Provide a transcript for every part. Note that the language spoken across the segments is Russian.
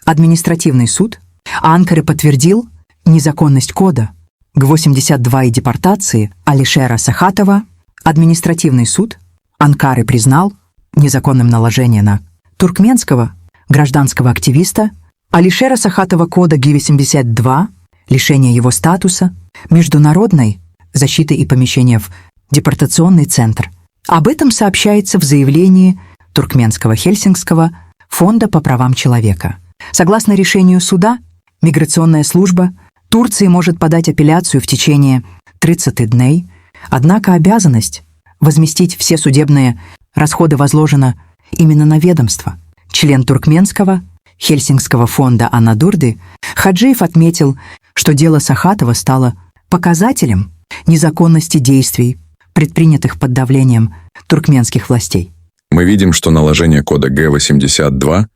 административный суд Анкары подтвердил незаконность кода Г-82 и депортации Алишера Сахатова. Административный суд Анкары признал незаконным наложение на туркменского гражданского активиста Алишера Сахатова кода Г-82, лишение его статуса, международной защиты и помещения в депортационный центр. Об этом сообщается в заявлении Туркменского Хельсинкского фонда по правам человека. Согласно решению суда, миграционная служба Турции может подать апелляцию в течение 30 дней, однако обязанность возместить все судебные расходы возложена именно на ведомство. Член Туркменского Хельсинкского фонда Анадурды Хаджиев отметил, что дело Сахатова стало показателем незаконности действий, предпринятых под давлением туркменских властей. Мы видим, что наложение кода Г-82,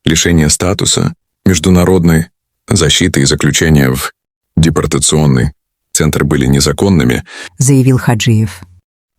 лишение статуса, международной защиты и заключения в депортационный центр были незаконными, заявил Хаджиев.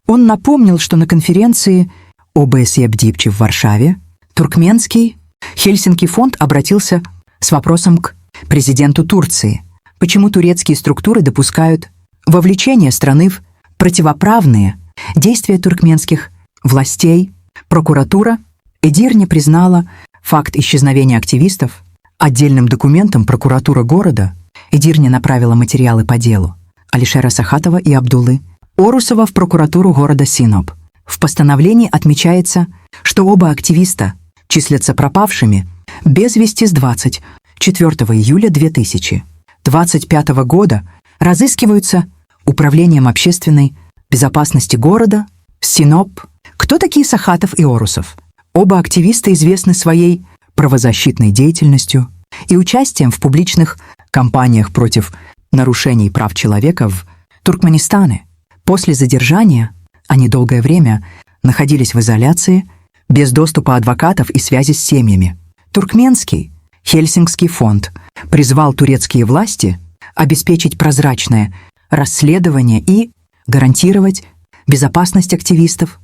Он напомнил, что на конференции ОБСЕ БДИПЧИ в Варшаве Туркменский Хельсинки фонд обратился с вопросом к президенту Турции, почему турецкие структуры допускают вовлечение страны в противоправные действия туркменских властей. Прокуратура Эдирне признала факт исчезновения активистов. Отдельным документом прокуратура города Эдирне направила материалы по делу Алишера Сахатова и Абдуллы Орусова в прокуратуру города Синоп. В постановлении отмечается, что оба активиста числятся пропавшими без вести с 24 июля 2025 года, разыскиваются Управлением общественной безопасности города Синоп. Кто такие Сахатов и Орусов? Оба активиста известны своей правозащитной деятельностью и участием в публичных кампаниях против нарушений прав человека в Туркменистане. После задержания они долгое время находились в изоляции, без доступа адвокатов и связи с семьями. Туркменский Хельсинкский фонд призвал турецкие власти обеспечить прозрачное расследование и гарантировать безопасность активистов,